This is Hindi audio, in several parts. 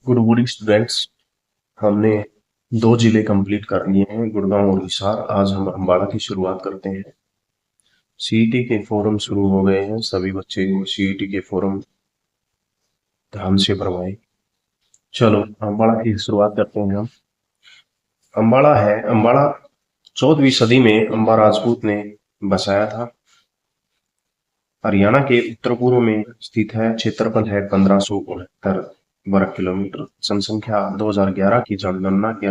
Good morning students. हमने 2 जिले कंप्लीट कर लिए हैं, गुड़गांव और हिसार। आज हम अम्बाड़ा की शुरुआत करते हैं। सीईटी के फॉर्म शुरू हो गए हैं। सभी बच्चे सीईटी के फॉर्म ध्यान से भरवाएं। चलो अम्बाड़ा की शुरुआत करते हैं हम। अम्बाड़ा 14वीं सदी में अम्बा राजपूत ने बसाया था। हरियाणा के उत्तर पूर्व में स्थित है। क्षेत्रफल है 1569 वर्ग किलोमीटर। जनसंख्या 2011 की जनगणना के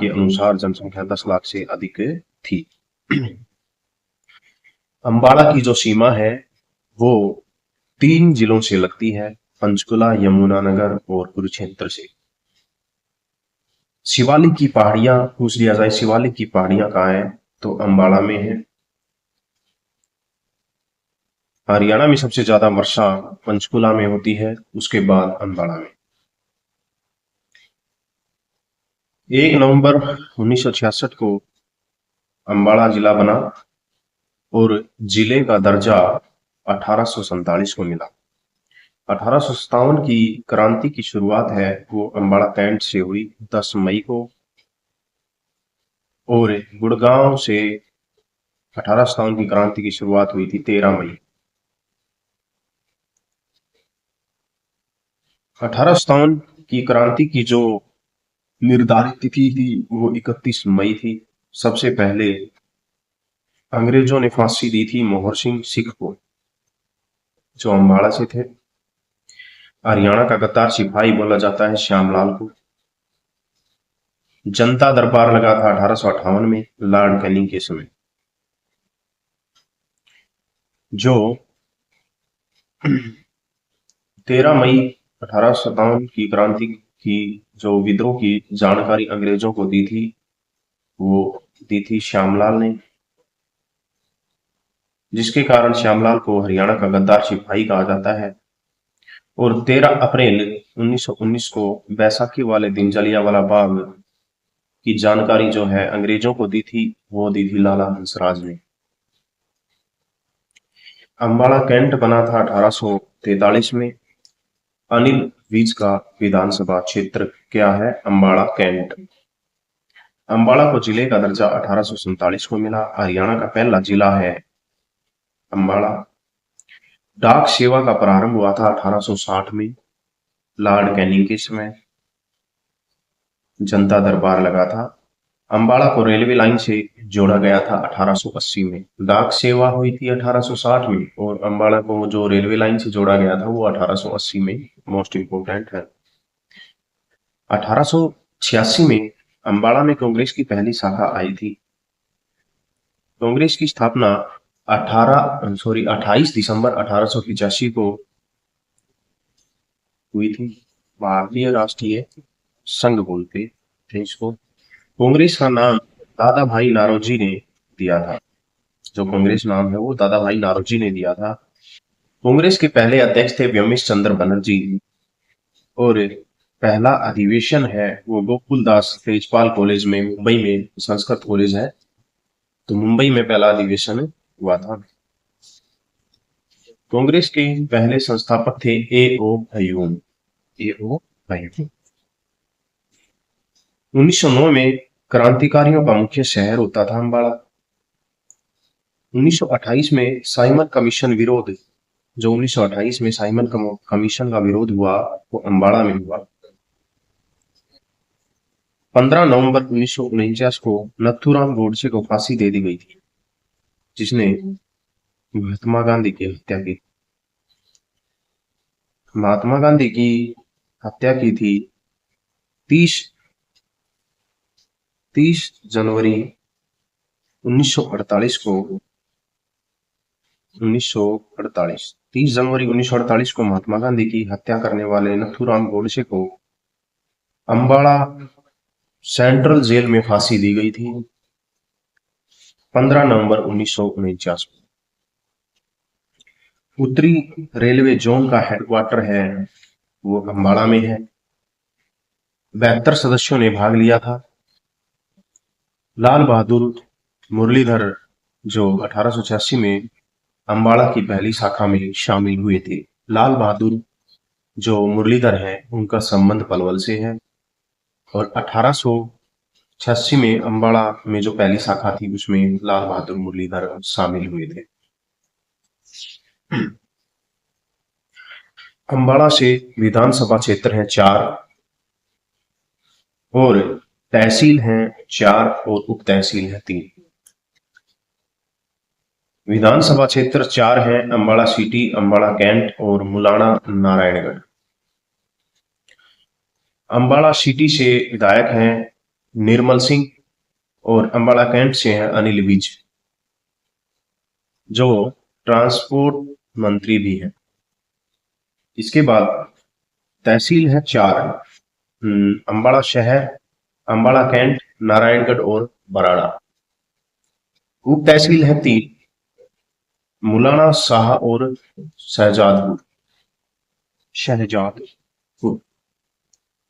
अनुसार जनसंख्या 10 लाख से अधिक थी। अम्बाड़ा की जो सीमा है वो 3 जिलों से लगती है, पंचकुला, यमुनानगर और कुरुक्षेत्र से। शिवालिक की पहाड़ियां पूछ लिया जाए, शिवालिक की पहाड़ियां कहाँ है, तो अम्बाड़ा में है। हरियाणा में सबसे ज्यादा वर्षा पंचकुला में होती है, उसके बाद अम्बाड़ा में। 1 नवंबर 1966 को अम्बाड़ा जिला बना और जिले का दर्जा 1847 को मिला। 1857 की क्रांति की शुरुआत है वो अम्बाड़ा कैंट से हुई 10 मई को, और गुड़गांव से 1857 की क्रांति की शुरुआत हुई थी 13 मई। 1857 की क्रांति की जो निर्धारित तिथि थी वो 31 मई थी। सबसे पहले अंग्रेजों ने फांसी दी थी मोहर सिंह सिख को, जो अम्बाड़ा से थे। हरियाणा का गद्दार सिपाही बोला जाता है श्यामलाल को। जनता दरबार लगा था 1858 में लॉर्ड कैनिंग के समय। जो 13 मई 1857 की क्रांति की जो विद्रोह की जानकारी अंग्रेजों को दी थी वो दी थी श्यामलाल ने, जिसके कारण श्यामलाल को हरियाणा का गद्दार सिपाही कहा जाता है। और 13 अप्रैल 1919 को बैसाखी वाले दिन जलियांवाला बाग की जानकारी जो है अंग्रेजों को दी थी वो दी थी लाला हंसराज ने। अम्बाड़ा कैंट बना था 1843 में। अनिल विज का विधानसभा क्षेत्र क्या है? अम्बाड़ा कैंट। अम्बाड़ा को जिले का दर्जा 1847 को मिला। हरियाणा का पहला जिला है अम्बाड़ा। डाक सेवा का प्रारंभ हुआ था 1860 में लॉर्ड कैनिंग के समय। जनता दरबार लगा था। अम्बाड़ा को रेलवे लाइन से जोड़ा गया था 1880 में। डाक सेवा हुई थी 1860 में और अम्बाड़ा को जो रेलवे लाइन से जोड़ा गया था वो 1880 में। मोस्ट इंपोर्टेंट है। 1886 में अम्बाड़ा में कांग्रेस की पहली शाखा आई थी। कांग्रेस की स्थापना 28 दिसंबर 1885 को हुई थी। भारतीय राष्ट्रीय संघ बोलते थे इसको। कांग्रेस का नाम दादा भाई नारोजी ने दिया था। जो कांग्रेस नाम है वो दादा भाई नारोजी ने दिया था। कांग्रेस के पहले अध्यक्ष थे व्योमेश चंद्र बनर्जी, और पहला अधिवेशन है वो गोकुल दास तेजपाल कॉलेज में, मुंबई में संस्कृत कॉलेज है, तो मुंबई में पहला अधिवेशन हुआ था। कांग्रेस के पहले संस्थापक थे ए.ओ. हयूम। ए.ओ. हयूम 1909 में क्रांतिकारियों का मुख्य शहर होता था अम्बाड़ा। 1928 में साइमन कमीशन विरोध, जो 1928 में साइमन कमीशन का विरोध हुआ वो अम्बाड़ा में हुआ। 15 नवंबर 1949 को नथुराम गोडसे को फांसी दे दी गई थी, जिसने महात्मा गांधी की हत्या की। महात्मा गांधी की हत्या की थी 30 जनवरी 1948 को। 30 जनवरी 1948 को महात्मा गांधी की हत्या करने वाले नथुराम गोडसे को अम्बाड़ा सेंट्रल जेल में फांसी दी गई थी 15 नवंबर 1949 को। उत्तरी रेलवे जोन का हेडक्वार्टर है वो अम्बाड़ा में है। 72 सदस्यों ने भाग लिया था। लाल बहादुर मुरलीधर जो 1886 में अम्बाड़ा की पहली शाखा में शामिल हुए थे। लाल बहादुर जो मुरलीधर है उनका संबंध पलवल से है, और 1886 में अम्बाड़ा में जो पहली शाखा थी उसमें लाल बहादुर मुरलीधर शामिल हुए थे। अम्बाड़ा से विधानसभा क्षेत्र है 4, और तहसील हैं 4 और उप तहसील है 3। विधानसभा क्षेत्र 4 है अम्बाड़ा सिटी, अम्बाड़ा कैंट और मुलाना नारायणगढ़। अम्बाड़ा सिटी से विधायक हैं निर्मल सिंह, और अम्बाड़ा कैंट से हैं अनिल विज, जो ट्रांसपोर्ट मंत्री भी हैं। इसके बाद तहसील है 4, अम्बाड़ा शहर, अम्बाड़ा कैंट, नारायणगढ़ और बराड़ा। उप तहसील है 3, मुलाना शाह और शहजादपुर।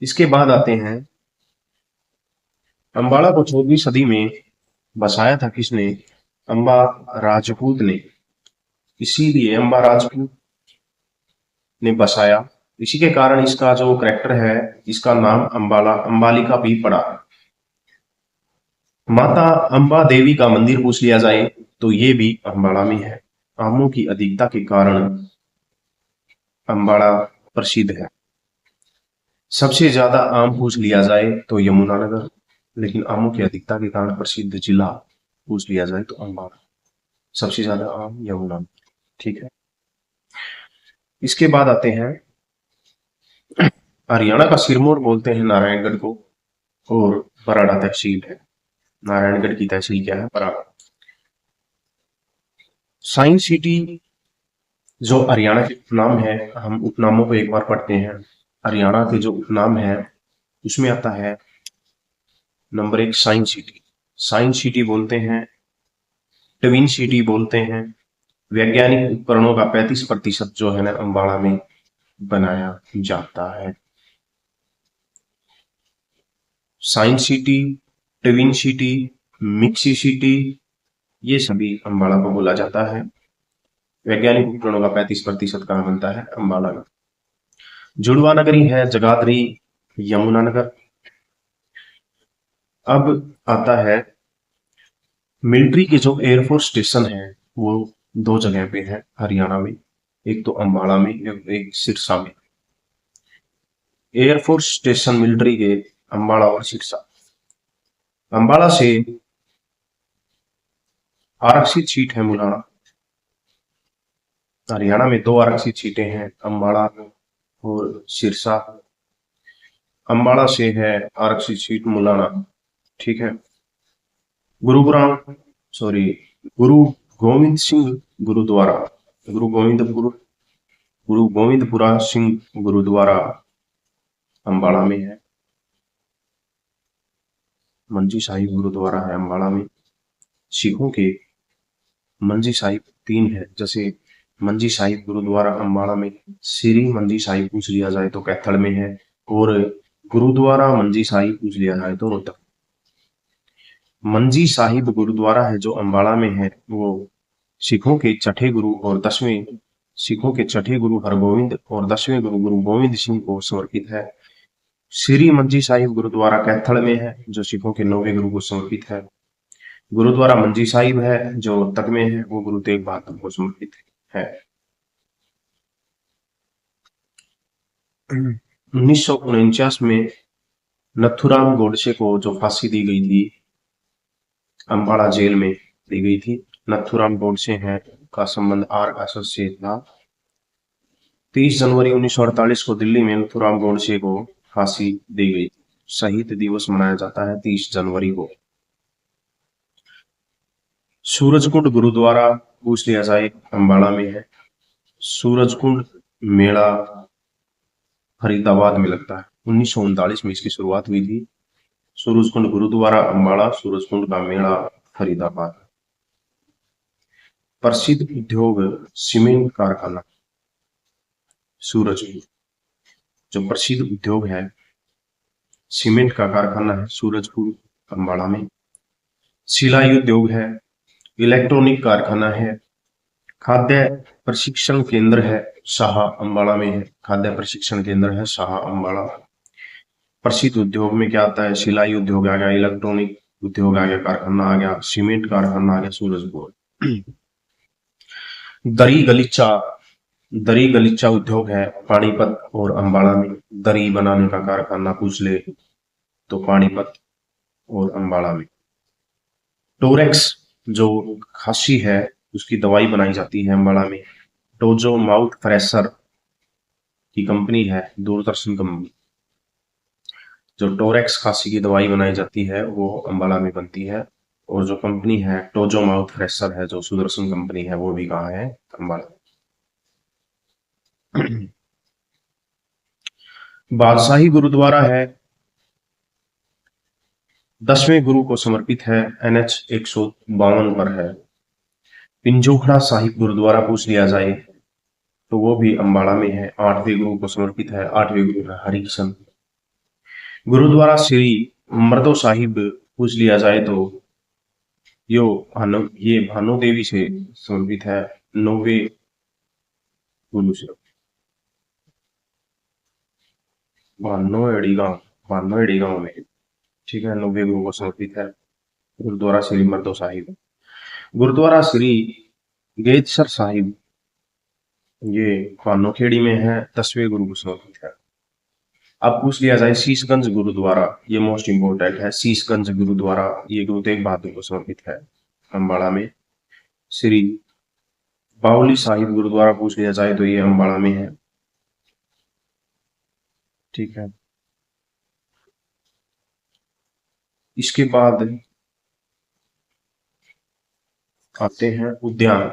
इसके बाद आते हैं अम्बाड़ा को 14वीं सदी में बसाया था किसने? अम्बा राजपूत ने। इसीलिए अम्बा राजपूत ने बसाया, इसी के कारण इसका जो करैक्टर है इसका नाम अंबालिका भी पड़ा। माता अम्बा देवी का मंदिर पूछ लिया जाए तो ये भी अम्बाड़ा में है। आमों की अधिकता के कारण अम्बाड़ा प्रसिद्ध है। सबसे ज्यादा आम पूछ लिया जाए तो यमुनानगर, लेकिन आमों की अधिकता के कारण प्रसिद्ध जिला पूछ लिया जाए तो अम्बाड़ा। सबसे ज्यादा आम यमुनानगर, ठीक है। इसके बाद आते हैं हरियाणा का सिरमौर बोलते हैं नारायणगढ़ को, और बराड़ा तहसील है। नारायणगढ़ की तहसील क्या है? बराड़ा। साइंस सिटी जो हरियाणा के उपनाम है, हम उपनामों को एक बार पढ़ते हैं। हरियाणा के जो उपनाम है उसमें आता है number 1 science city. Science city बोलते हैं, ट्विन सिटी बोलते हैं। वैज्ञानिक उपकरणों का 35% जो है ना अम्बाड़ा में बनाया जाता है। Science city, twin city, mixie city, ये सभी अम्बाड़ा को बोला जाता है। वैज्ञानिक उपकरणों का 35% कहाँ बनता है? अम्बाड़ा में। जुड़वा नगरी है जगाधरी, यमुनानगर। अब आता है मिलिट्री के जो एयरफोर्स स्टेशन है वो 2 जगह पे है हरियाणा में, एक तो अम्बाड़ा में, एक सिरसा में। एयरफोर्स स्टेशन मिलिट्री के अम्बाड़ा और सिरसा। अम्बाड़ा से आरक्षित सीट है मुलाना। हरियाणा में 2 आरक्षित सीटें हैं, अम्बाड़ा और सिरसा। अम्बाड़ा से है आरक्षित सीट मुलाना, ठीक है। गुरुग्राम गुरु गोविंद सिंह गुरुद्वारा, गुरु गोविंदपुरा सिंह गुरुद्वारा अम्बाड़ा में है। मंजी साहिब गुरुद्वारा है अम्बाड़ा में। सिखों के मंजी साहिब 3 है, जैसे मंजी साहिब गुरुद्वारा अम्बाड़ा में, श्री मंजी साहिब पूछ लिया जाए तो कैथल में है, और गुरुद्वारा मंजी साहिब पूछ लिया जाए तो रोहतक। मंजी साहिब गुरुद्वारा है जो अम्बाड़ा में है, वो सिखों के छठे गुरु हरगोविंद और 10वें गुरु गुरु गोविंद सिंह को समर्पित है। श्री मंजी साहिब गुरुद्वारा कैथल में है जो सिखों के 9वें गुरु को समर्पित है। गुरुद्वारा मंजी साहिब है जो रोहतक में है, वो गुरु तेग बहादुर को समर्पित है। 1949 में नथुराम गोडसे को जो फांसी दी गई थी अम्बाड़ा जेल में दी गई थी। नथुराम गोडसे हैं का संबंध आरएसएस से था। 30 जनवरी 1948 को दिल्ली में नथुराम गोडसे को फांसी दी गई। शहीद दिवस मनाया जाता है 30 जनवरी को। सूरजकुंड गुरुद्वारा पूछ लिया जाए अम्बाड़ा में है। सूरजकुंड मेला फरीदाबाद में लगता है। 1939 में इसकी शुरुआत हुई थी। सूरजकुंड गुरुद्वारा अम्बाड़ा, सूरजकुंड का मेला फरीदाबाद। प्रसिद्ध उद्योग सीमेंट कारखाना सूरजकुंड, जो प्रसिद्ध उद्योग है सीमेंट का कारखाना है सूरजकुंड अम्बाड़ा में। सिलाई उद्योग है, इलेक्ट्रॉनिक कारखाना है, खाद्य प्रशिक्षण केंद्र है शाह अम्बाड़ा में है। खाद्य प्रशिक्षण केंद्र है शाह अम्बाड़ा। प्रसिद्ध उद्योग में क्या आता है? सिलाई उद्योग आ गया, इलेक्ट्रॉनिक उद्योग आ गया, कारखाना आ गया, सीमेंट कारखाना आ गया सूरजपुर। दरी गलीचा, दरी गलीचा उद्योग है पानीपत और अम्बाड़ा में। दरी बनाने का कारखाना पूछ ले तो पानीपत और अम्बाड़ा में। टोरेक्स जो खांसी है उसकी दवाई बनाई जाती है अम्बाड़ा में। टोजो माउथ फ्रेशर की कंपनी है दूरदर्शन कंपनी। जो टोरेक्स खांसी की दवाई बनाई जाती है वो अम्बाड़ा में बनती है। और जो कंपनी है टोजो माउथ फ्रेशर है जो सुदर्शन कंपनी है वो भी कहाँ है? अम्बाड़ा। बादशाही गुरुद्वारा है 10वें गुरु को समर्पित है, NH 152 पर है। पिंजोखड़ा साहिब गुरुद्वारा पूछ लिया जाए तो वो भी अम्बाड़ा में है, 8वें गुरु को समर्पित है। 8वें गुरु है हरिकिशन। गुरुद्वारा श्री मर्दो साहिब पूछ लिया जाए तो ये भानो देवी से समर्पित है, 9वें गुरु से। भानो गांव में, ठीक है, 9वें गुरु को समर्पित है गुरुद्वारा श्री मर्दो साहिब। गुरुद्वारा श्री गेतसर साहिब ये भानोखेड़ी में है, 10वें गुरु को समर्पित है। अब पूछ लिया जाए शीशगंज गुरुद्वारा, ये मोस्ट इंपोर्टेंट है। शीशगंज गुरुद्वारा ये गुरु तेग बहादुर को समर्पित है अम्बाड़ा में। श्री बावली साहिब गुरुद्वारा पूछ लिया जाए तो ये अम्बाड़ा में है, ठीक है। इसके बाद आते हैं उद्यान।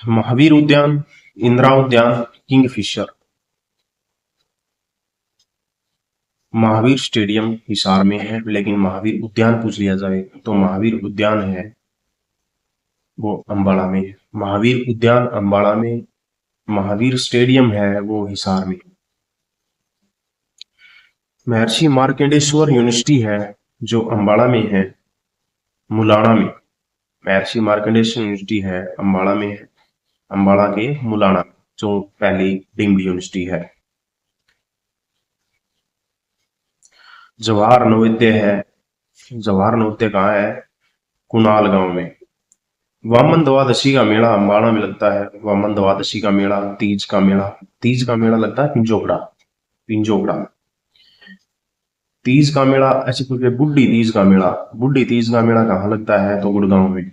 महावीर उद्यान, इंदिरा उद्यान, किंगफिशर। महावीर स्टेडियम हिसार में है, लेकिन महावीर उद्यान पूछ लिया जाए तो महावीर उद्यान है वो अम्बाड़ा में है। महावीर उद्यान अम्बाड़ा में, महावीर स्टेडियम है वो हिसार में। महर्षि मार्कंडेश्वर यूनिवर्सिटी है जो अम्बाड़ा में है, मुलाना में। महर्षि मार्कंडेश्वर यूनिवर्सिटी है अम्बाड़ा में है, अम्बाड़ा के मुलाना, जो पहली डीम्ड यूनिवर्सिटी है। जवाहर नवोदय है, जवाहर नवोदय कहाँ है? कुणाल गांव में। वामन द्वादशी का मेला अम्बाड़ा में लगता है। वामन द्वादशी का मेला, तीज का मेला, तीज का मेला लगता है पिंजोकड़ा, पिंजोकड़ा। तीज का मेला ऐसे कुछ, बुढ़ी तीज का मेला, बुढ़ी तीज का मेला कहाँ लगता है? तो गुड़गांव में।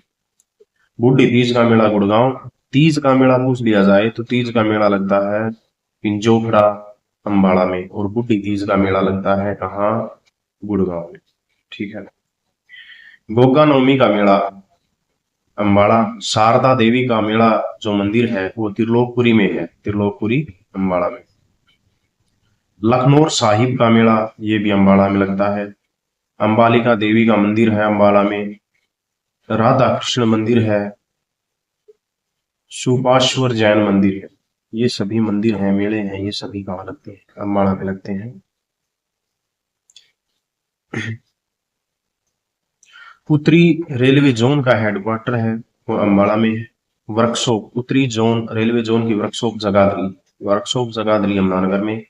बुढ़ी तीज का मेला गुड़गांव। तीज का मेला पूछ लिया जाए तो तीज का मेला लगता है पिंजोखड़ा अम्बाड़ा में, और बुढ़ी तीज का मेला लगता है कहाँ? गुड़गांव में, ठीक है। गोगा नवमी का मेला अम्बाड़ा। शारदा देवी का मेला जो मंदिर है वो त्रिलोकपुरी में है, त्रिलोकपुरी अम्बाड़ा में। लखनौर साहिब का मेला ये भी अम्बाड़ा में लगता है। अंबालिका देवी का मंदिर है अम्बाड़ा में। राधा कृष्ण मंदिर है। सुपाश्वर जैन मंदिर है। ये सभी मंदिर हैं, मेले हैं, ये सभी कहाँ लगते हैं? अम्बाड़ा में लगते हैं। उत्तरी रेलवे जोन का हेडक्वार्टर है वो अम्बाड़ा में है। वर्कशॉप, उत्तरी जोन रेलवे जोन की वर्कशॉप जगाधरी, वर्कशॉप जगाधरी यमुनानगर में।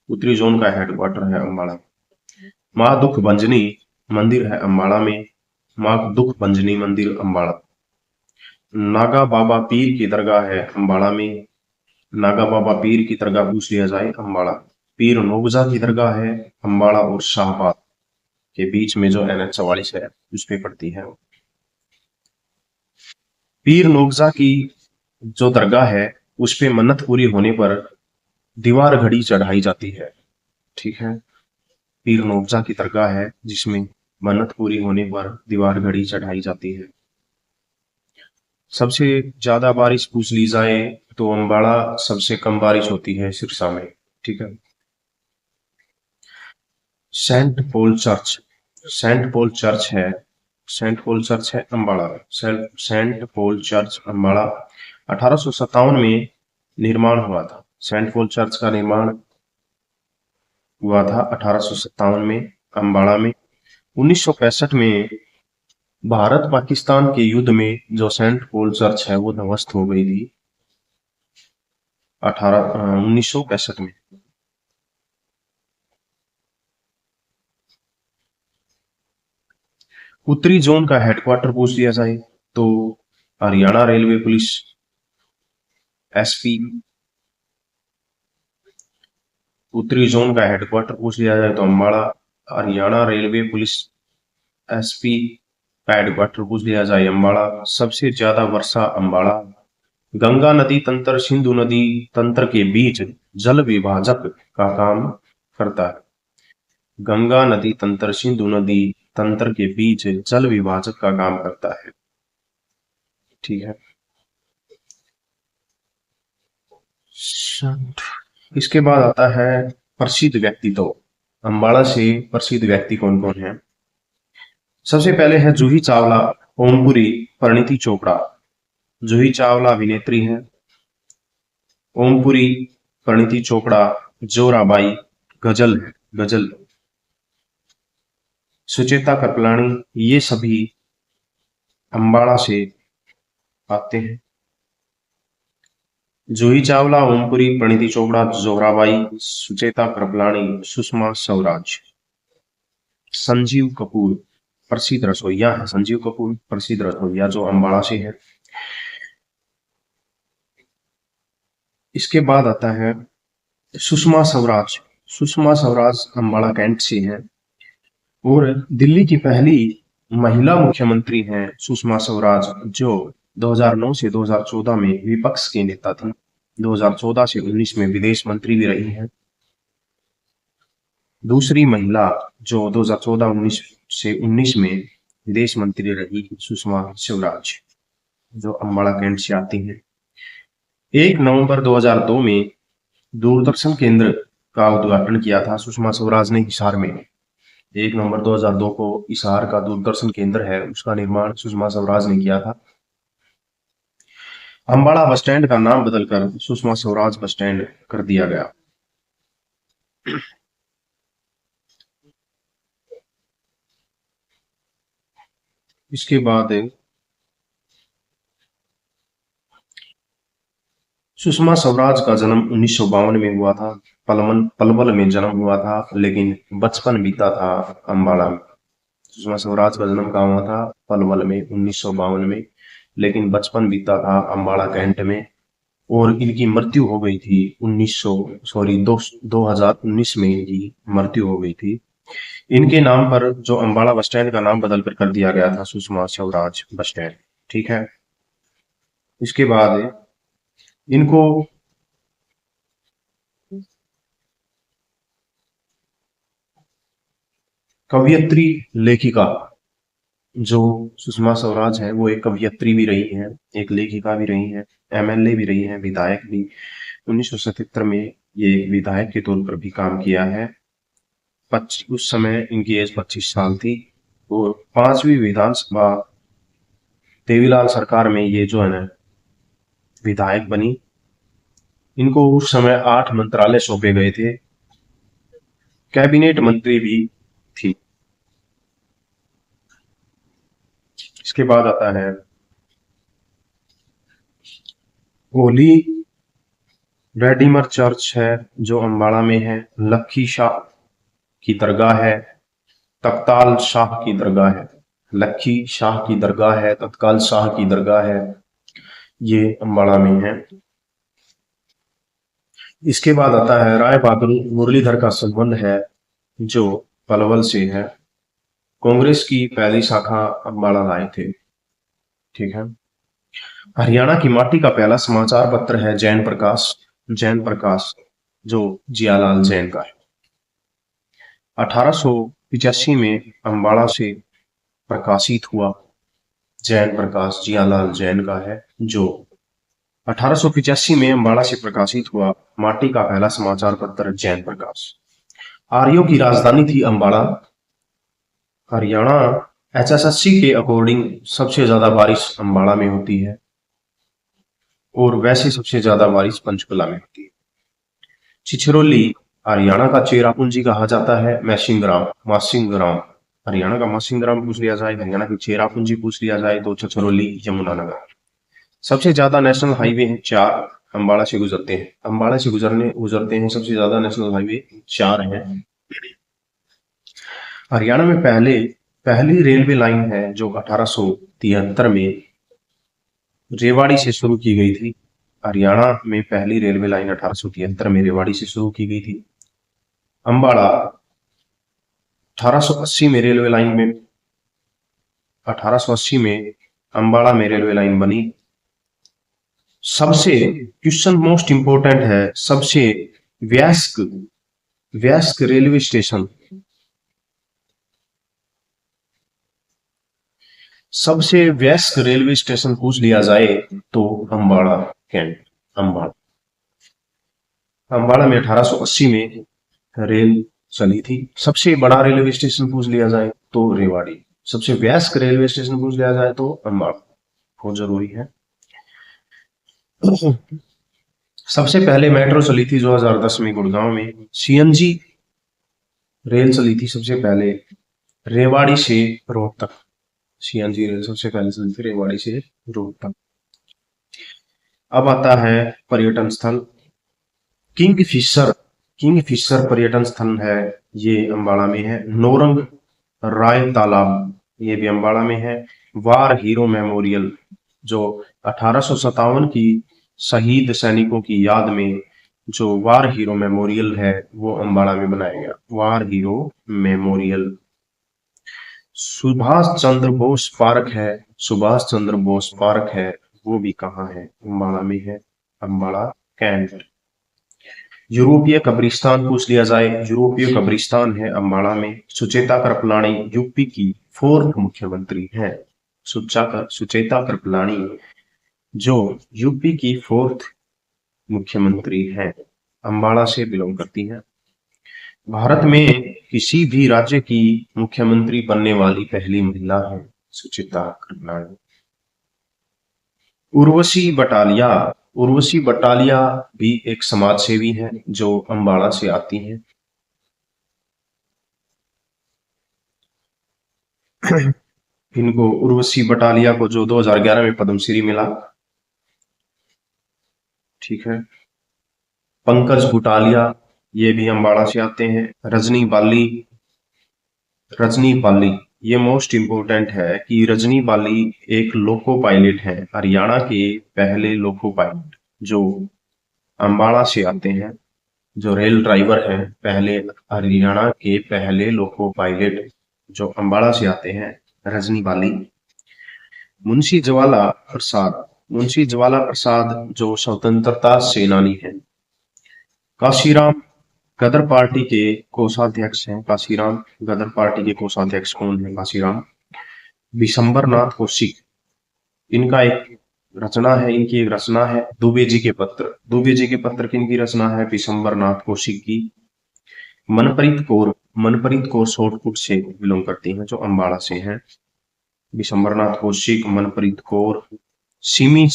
उत्तरी जोन का हेडक्वार्टर है अम्बाड़ा। माँ दुख भंजनी मंदिर है अम्बाड़ा में, माँ दुख भंजनी मंदिर अम्बाड़ा। नागा बाबा पीर की दरगाह है अम्बाड़ा में। नागा बाबा पीर की दरगाह पूछ लिया जाए अम्बाड़ा। पीर नोगजा की दरगाह है अम्बाड़ा और शाहबाद के बीच में, जो NH 44 है उस पे पड़ती है। पीर नोगजा की जो दरगाह है उस पे मन्नत पूरी होने पर दीवार घड़ी चढ़ाई जाती है, ठीक है। पीर नोगजा की दरगाह है जिसमें मन्नत पूरी होने पर दीवार घड़ी चढ़ाई जाती है। सबसे ज्यादा बारिश पूछ ली जाए तो अम्बाड़ा सबसे कम बारिश होती है सिरसा में, ठीक है। Saint Paul Church, Saint Paul Church है, सेंट पॉल चर्च है Ambala. Saint Paul Church Ambala 1857 में निर्माण हुआ था। सेंट पॉल चर्च का निर्माण हुआ था 1857 में अम्बाड़ा में। 1965 में भारत पाकिस्तान के युद्ध में जो सेंट पॉल चर्च है वो ध्वस्त हो गई थी 1965 में। उत्तरी जोन का हेडक्वार्टर पूछ लिया जाए तो हरियाणा रेलवे पुलिस एसपी। उत्तरी जोन का हेडक्वार्टर पूछ लिया जाए तो Ambala. Haryana railway police SP का हेडक्वार्टर पूछ लिया जाए अम्बाड़ा। सबसे ज्यादा वर्षा अम्बाड़ा। गंगा नदी तंत्र सिंधु नदी तंत्र के बीच जल विभाजक का काम करता है। गंगा नदी तंत्र सिंधु नदी तंत्र के बीच जल विभाजक का काम करता है। ठीक है। इसके बाद आता है प्रसिद्ध व्यक्तित्व। अम्बाड़ा से प्रसिद्ध व्यक्ति कौन कौन है? सबसे पहले है जूही चावला, ओमपुरी, परिणीति चोपड़ा। जूही चावला अभिनेत्री है। ओमपुरी, परिणीति चोपड़ा जोराबाई गजल है, गजल। सुचेता कृपलानी, ये सभी अम्बाड़ा से आते हैं। जूही चावला, ओमपुरी, परिणीति चोपड़ा, जोराबाई, सुचेता कृपलानी, सुषमा स्वराज। संजीव कपूर प्रसिद्ध रसोइया है। संजीव कपूर प्रसिद्ध रसोइया जो अम्बाड़ा से है। इसके बाद आता है सुषमा स्वराज। सुषमा स्वराज अम्बाड़ा कैंट से है और दिल्ली की पहली महिला मुख्यमंत्री हैं सुषमा स्वराज, जो 2009 से 2014 में विपक्ष के नेता थी। 2014 से 19 में विदेश मंत्री भी रही हैं। दूसरी महिला जो 2014-19 से 19 में विदेश मंत्री रही सुषमा स्वराज, जो अम्बाड़ा कैंट से आती हैं। 1 नवंबर 2002 में दूरदर्शन केंद्र का उद्घाटन किया था सुषमा स्वराज ने हिसार में। 1 नवंबर 2002 को हिसार का दूरदर्शन केंद्र है उसका निर्माण सुषमा स्वराज ने किया था। अम्बाड़ा बस स्टैंड का नाम बदलकर सुषमा स्वराज बस स्टैंड कर दिया गया। इसके बाद सुषमा स्वराज का जन्म 1952 में हुआ था। पलवल में जन्म हुआ था, लेकिन बचपन बीता था अम्बाड़ा में। सुषमा स्वराज का जन्म कहाँ हुआ था? पलवल में 1952 में, लेकिन बचपन बीता था अम्बाड़ा कैंट में। और इनकी मृत्यु हो गई थी 2019 में इनकी मृत्यु हो गई थी। इनके नाम पर जो अम्बाड़ा बस स्टैंड का नाम बदल कर दिया गया था सुषमा स्वराज बस स्टैंड। ठीक है। इसके बाद इनको कवयित्री लेखिका, जो सुषमा स्वराज है वो एक कवयित्री भी रही हैं, एक लेखिका भी रही हैं, एमएलए भी रही हैं, विधायक भी। 1977 में ये एक विधायक के तौर पर भी काम किया है। उस समय इनकी एज 25 साल थी और 5वीं विधानसभा देवीलाल सरकार में ये जो है ना विधायक बनी। इनको उस समय 8 मंत्रालय सौंपे गए थे, कैबिनेट मंत्री भी थी। इसके बाद आता है होली रेडीमर चर्च है जो अम्बाड़ा में है। लखी शाह की दरगाह है, तख्ताल शाह की दरगाह है। लखी शाह की दरगाह है, तत्काल शाह की दरगाह है, ये अम्बाड़ा में है। इसके बाद आता है राय बहादुर मुरलीधर का संबंध है जो पलवल से है। कांग्रेस की पहली शाखा अम्बाड़ा लाए थे। ठीक है। हरियाणा की माटी का पहला समाचार पत्र है जैन प्रकाश। जैन प्रकाश जो जियालाल जैन का है। 1885 में अम्बाड़ा से प्रकाशित हुआ। जैन प्रकाश जियालाल जैन का है, जो 1885 में अम्बाड़ा से प्रकाशित हुआ। माटी का पहला समाचार पत्र जैन प्रकाश। आर्यों की राजधानी थी अम्बाड़ा। हरियाणा एचएसएससी के अकॉर्डिंग सबसे ज्यादा बारिश अम्बाड़ा में होती है और वैसे सबसे ज्यादा बारिश पंचकुला में होती है। छिछरौली हरियाणा का चेरापूंजी कहा जाता है। मासिंग ग्राम हरियाणा का मासिंदराम पूछ लिया जाए, हरियाणा की चेरापूंजी पूछ लिया जाए तो छछरौली यमुनानगर। सबसे ज्यादा नेशनल हाईवे हैं 4, अम्बाड़ा से गुजरते हैं, अम्बाड़ा से गुजरते हैं सबसे ज्यादा नेशनल हाईवे 4 हैं। हरियाणा में पहली रेलवे लाइन है जो 1873 में रेवाड़ी से शुरू की गई थी। हरियाणा में पहली रेलवे लाइन 1873 में रेवाड़ी से शुरू की गई थी। अम्बाड़ा 1880 में रेलवे लाइन में 1880 में अम्बाड़ा में रेलवे लाइन बनी। सबसे क्वेश्चन मोस्ट इंपोर्टेंट है, सबसे व्यस्क रेलवे स्टेशन, सबसे व्यस्क रेलवे स्टेशन पूछ लिया जाए तो अम्बाड़ा कैंट, अम्बाड़ा में 1880 में रेल चली थी। सबसे बड़ा रेलवे स्टेशन पूछ लिया जाए तो रेवाड़ी, सबसे व्यस्क रेलवे स्टेशन पूछ लिया जाए तो अम्बाड़ा, बहुत जरूरी है। सबसे पहले मेट्रो चली थी 2010 में गुड़गांव में। सीएनजी रेल चली थी सबसे पहले रेवाड़ी से रोहतक, सीएनजी रेल सबसे पहले चली थी रेवाड़ी से रोहतक। अब आता है पर्यटन स्थल, किंगफिशर पर्यटन स्थल है, ये अम्बाड़ा में है। नौरंग राय तालाब, ये भी अम्बाड़ा में है। वार हीरो मेमोरियल, जो 1857 की शहीद सैनिकों की याद में जो वार हीरो मेमोरियल है वो अम्बाड़ा में बनाया गया, वार hero memorial. Subhash Chandra Bose park है, सुभाष चंद्र बोस पार्क है, वो भी कहाँ है, अम्बाड़ा में है, अम्बाड़ा कैंट। यूरोपीय कब्रिस्तान पूछ लिया जाए, यूरोपीय कब्रिस्तान है अम्बाड़ा में। सुचेता कृपलानी यूपी की 4th मुख्यमंत्री है, सुचेता कृपलानी जो यूपी की 4th मुख्यमंत्री है, अम्बाड़ा से बिलोंग करती है। भारत में किसी भी राज्य की मुख्यमंत्री बनने वाली पहली महिला है सुचेता कृपलानी। उर्वशी बटालिया भी एक समाज सेवी है जो अम्बाड़ा से आती हैं। इनको उर्वशी बटालिया को जो 2011 में पद्मश्री मिला, ठीक है। पंकज बुटालिया ये भी अम्बाड़ा से आते हैं। रजनी बाली ये मोस्ट इंपोर्टेंट है कि रजनी बाली एक लोको पायलट है, हरियाणा के पहले लोको पायलट जो अम्बाड़ा से आते हैं, जो रेल ड्राइवर हैं, पहले हरियाणा के पहले लोको पायलट जो अम्बाड़ा से आते हैं, रजनी बाली। मुंशी ज्वाला प्रसाद जो स्वतंत्रता सेनानी हैं। काशीराम गदर पार्टी के कोषाध्यक्ष हैं, काशीराम गदर पार्टी के कोषाध्यक्ष कौन है, काशीराम। विशंबर नाथ कौशिक, इनका एक रचना है, इनकी एक रचना है दुबे जी के पत्र किनकी रचना है, विशंबर नाथ कौशिक की। मनप्रीत कौर शॉर्टपुट से बिलोंग करती हैं जो अम्बाड़ा से हैं, विशंबर नाथ कौशिक, मनप्रीत कौर। सिमी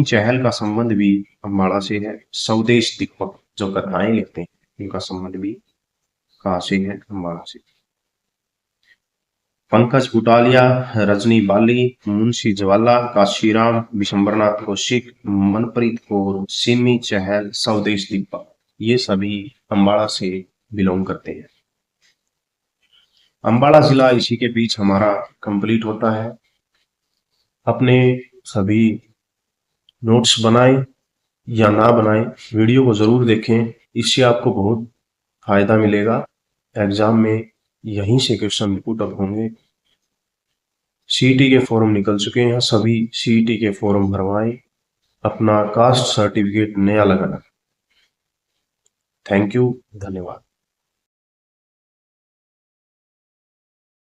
चहल का संबंध भी अम्बाड़ा से है। स्वदेश दीपक जो कथाएं लिखते हैं, इनका संबंध भी कहाँ से है, अम्बाड़ा से। पंकज बुटालिया, रजनी बाली, मुंशी ज्वाला, काशीराम, विशंबरनाथ कौशिक, मनप्रीत कौर, सिमी चहल, स्वदेश दीपक, ये सभी अम्बाड़ा से बिलोंग करते हैं। अम्बाड़ा जिला इसी के बीच हमारा कंप्लीट होता है। अपने सभी नोट्स बनाएं या ना बनाएं, वीडियो को जरूर देखें, इससे आपको बहुत फायदा मिलेगा। एग्जाम में यहीं से क्वेश्चन पुट अप होंगे। सीईटी के फॉर्म निकल चुके हैं, सभी सीईटी के फॉर्म भरवाएं, अपना कास्ट सर्टिफिकेट नया लगाना। थैंक यू, धन्यवाद।